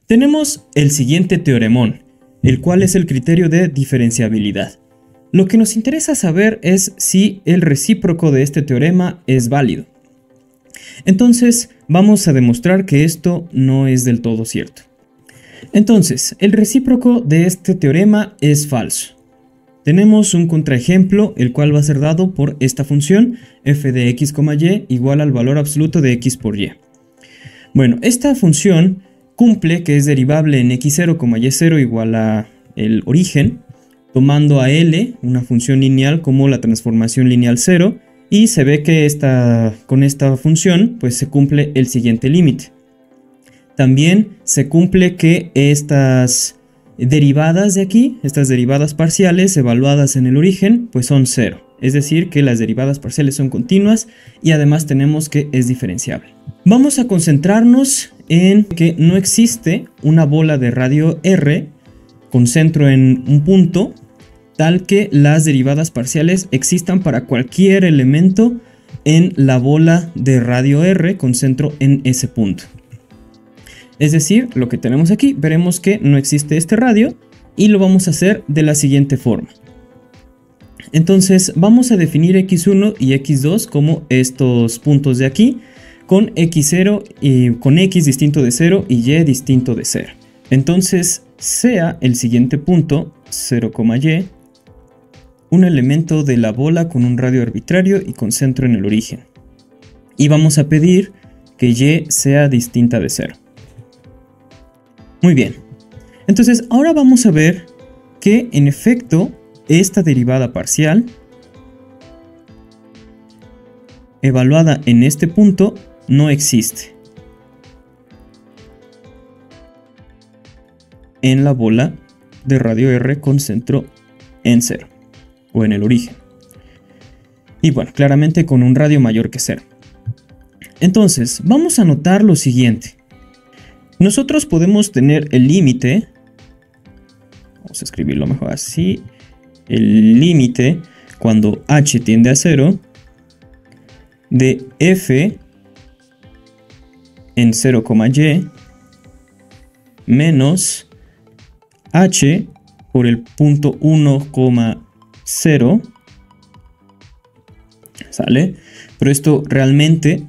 Tenemos el siguiente teoremón, el cual es el criterio de diferenciabilidad. Lo que nos interesa saber es si el recíproco de este teorema es válido. Entonces, vamos a demostrar que esto no es del todo cierto. Entonces, el recíproco de este teorema es falso. Tenemos un contraejemplo, el cual va a ser dado por esta función f de x, y igual al valor absoluto de x por y. Bueno, esta función cumple que es derivable en x0, y0 igual a el origen, tomando a L, una función lineal, como la transformación lineal 0, y se ve que con esta función pues se cumple el siguiente límite. También se cumple que estas derivadas de aquí, estas derivadas parciales evaluadas en el origen, pues son 0. Es decir, que las derivadas parciales son continuas y además tenemos que es diferenciable. Vamos a concentrarnos en que no existe una bola de radio R con centro en un punto, tal que las derivadas parciales existan para cualquier elemento en la bola de radio R con centro en ese punto. Es decir, lo que tenemos aquí, veremos que no existe este radio y lo vamos a hacer de la siguiente forma. Entonces vamos a definir x1 y x2 como estos puntos de aquí, con x0 y con x distinto de 0 y y distinto de 0. Entonces sea el siguiente punto, 0, y, un elemento de la bola con un radio arbitrario y con centro en el origen. Y vamos a pedir que y sea distinta de 0. Muy bien. Entonces ahora vamos a ver que en efecto esta derivada parcial evaluada en este punto no existe en la bola de radio R con centro en 0 o en el origen. Y bueno, claramente con un radio mayor que 0. Entonces, vamos a notar lo siguiente. Nosotros podemos tener el límite, vamos a escribirlo mejor así, el límite cuando h tiende a 0 de f en 0, y menos h por el punto 1, 0, ¿sale? Pero esto realmente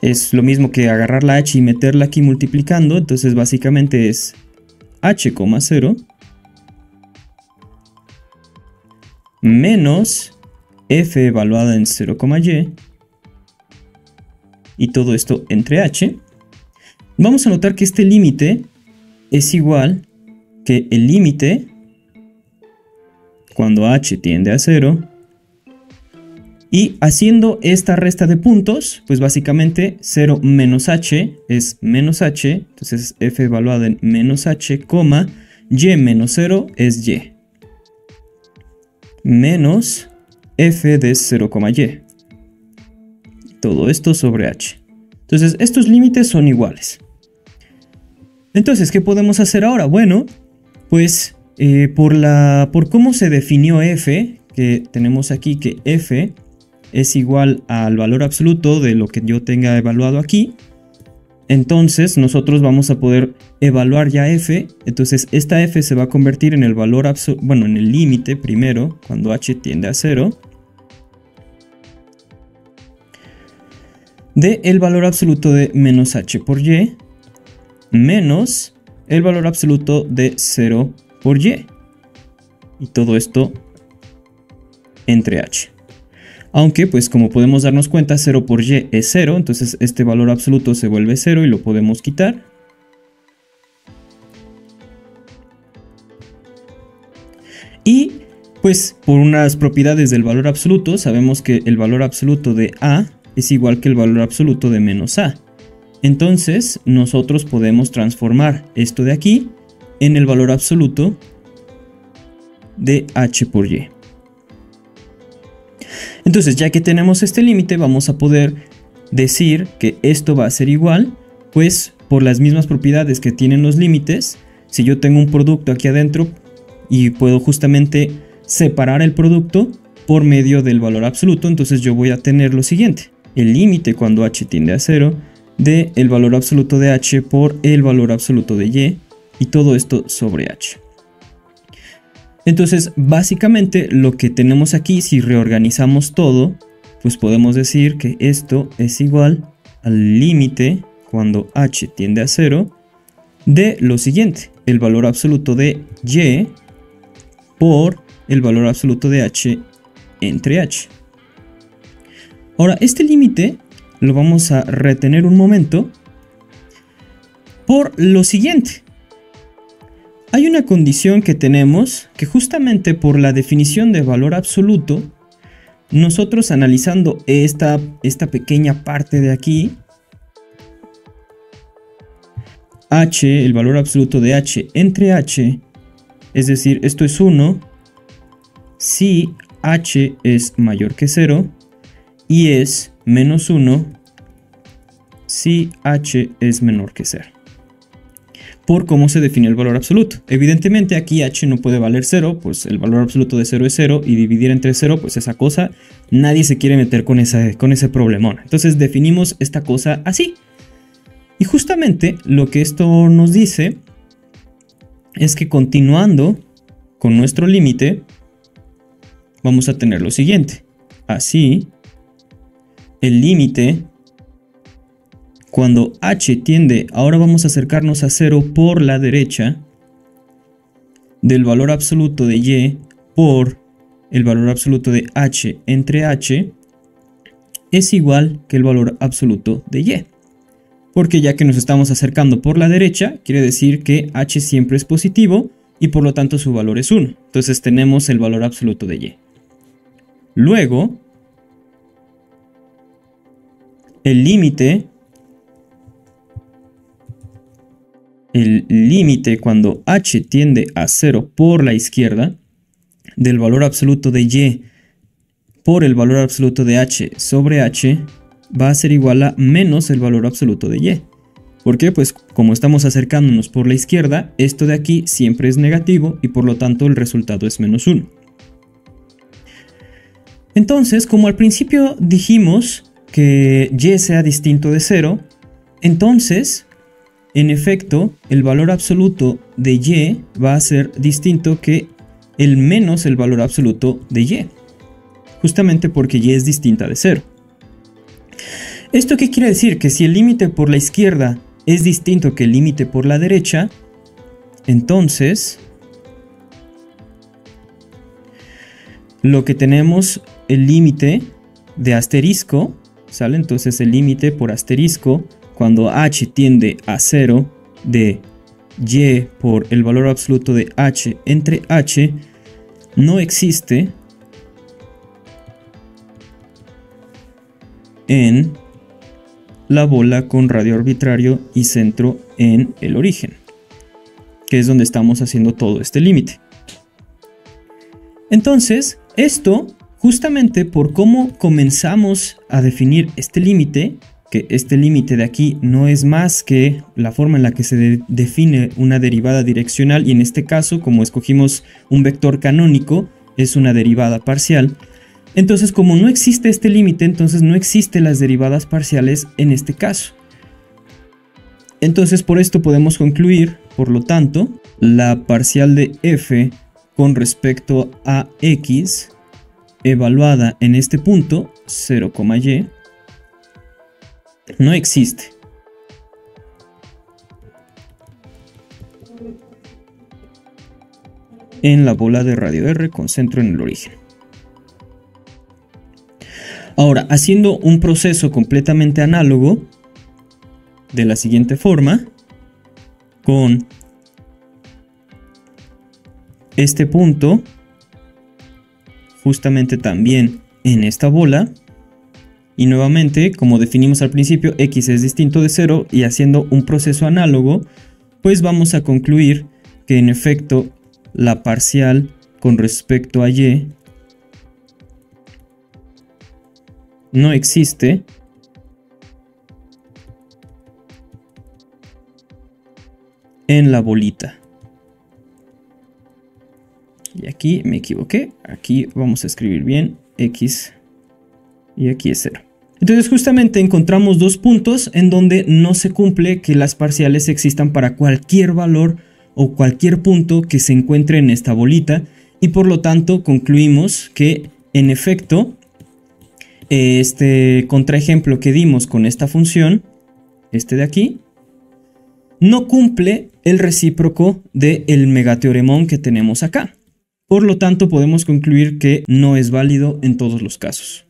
es lo mismo que agarrar la h y meterla aquí multiplicando, entonces básicamente es h, 0 menos f evaluada en 0, y todo esto entre h. Vamos a notar que este límite es igual que el límite cuando h tiende a 0. Y haciendo esta resta de puntos, pues básicamente 0 menos h es menos h. Entonces f evaluada en menos h, y menos 0 es y. Menos f de 0, y. Todo esto sobre h. Entonces estos límites son iguales. Entonces, ¿qué podemos hacer ahora? Bueno, pues por cómo se definió f, que tenemos aquí que f es igual al valor absoluto de lo que yo tenga evaluado aquí. Entonces nosotros vamos a poder evaluar ya f. Entonces esta f se va a convertir en el valor absoluto, bueno, en el límite primero, cuando h tiende a 0, de el valor absoluto de menos h por y, menos el valor absoluto de 0 por y. Y todo esto entre h. Aunque, pues como podemos darnos cuenta, 0 por y es 0, entonces este valor absoluto se vuelve 0 y lo podemos quitar. Y, pues por unas propiedades del valor absoluto, sabemos que el valor absoluto de a es igual que el valor absoluto de menos a. Entonces, nosotros podemos transformar esto de aquí en el valor absoluto de h por y. Entonces, ya que tenemos este límite, vamos a poder decir que esto va a ser igual, pues por las mismas propiedades que tienen los límites. Si yo tengo un producto aquí adentro y puedo justamente separar el producto por medio del valor absoluto, entonces yo voy a tener lo siguiente. El límite cuando h tiende a 0 de el valor absoluto de h por el valor absoluto de y, y todo esto sobre h. Entonces, básicamente lo que tenemos aquí, si reorganizamos todo, pues podemos decir que esto es igual al límite cuando h tiende a 0 de lo siguiente, el valor absoluto de y por el valor absoluto de h entre h. Ahora, este límite lo vamos a retener un momento por lo siguiente. Hay una condición que tenemos que justamente por la definición de valor absoluto, nosotros analizando esta pequeña parte de aquí, h, el valor absoluto de h entre h, es decir, esto es 1, si h es mayor que 0, y es menos 1, si h es menor que 0. Por cómo se define el valor absoluto. Evidentemente aquí h no puede valer 0, pues el valor absoluto de 0 es 0 y dividir entre 0, pues esa cosa, nadie se quiere meter con ese problemón. Entonces definimos esta cosa así. Y justamente lo que esto nos dice es que continuando con nuestro límite, vamos a tener lo siguiente. Así, el límite, cuando h tiende, ahora vamos a acercarnos a 0 por la derecha, del valor absoluto de y por el valor absoluto de h entre h, es igual que el valor absoluto de y. Porque ya que nos estamos acercando por la derecha, quiere decir que h siempre es positivo y por lo tanto su valor es 1. Entonces tenemos el valor absoluto de y. Luego, el límite cuando h tiende a 0 por la izquierda, del valor absoluto de y por el valor absoluto de h sobre h, va a ser igual a menos el valor absoluto de y. ¿Por qué? Pues como estamos acercándonos por la izquierda, esto de aquí siempre es negativo y por lo tanto el resultado es menos 1. Entonces, como al principio dijimos que y sea distinto de 0, entonces, en efecto, el valor absoluto de y va a ser distinto que el menos el valor absoluto de y, justamente porque y es distinta de 0. ¿Esto qué quiere decir? Que si el límite por la izquierda es distinto que el límite por la derecha, entonces lo que tenemos, el límite de asterisco, ¿sale? Entonces el límite por asterisco, cuando h tiende a 0 de y por el valor absoluto de h entre h, no existe en la bola con radio arbitrario y centro en el origen, que es donde estamos haciendo todo este límite. Entonces, esto justamente por cómo comenzamos a definir este límite, que este límite de aquí no es más que la forma en la que se define una derivada direccional, y en este caso, como escogimos un vector canónico, es una derivada parcial. Entonces, como no existe este límite, entonces no existen las derivadas parciales en este caso. Entonces, por esto podemos concluir, por lo tanto, la parcial de f con respecto a x evaluada en este punto, 0, y, no existe. En la bola de radio R con centro en el origen. Ahora, haciendo un proceso completamente análogo, de la siguiente forma, con este punto, justamente también en esta bola, y nuevamente, como definimos al principio, x es distinto de 0, y haciendo un proceso análogo, pues vamos a concluir que en efecto la parcial con respecto a y no existe en la bolita. Y aquí me equivoqué, aquí vamos a escribir bien x y aquí es 0. Entonces justamente encontramos dos puntos en donde no se cumple que las parciales existan para cualquier valor o cualquier punto que se encuentre en esta bolita, y por lo tanto concluimos que en efecto este contraejemplo que dimos con esta función, este de aquí, no cumple el recíproco del megateoremón que tenemos acá. Por lo tanto podemos concluir que no es válido en todos los casos.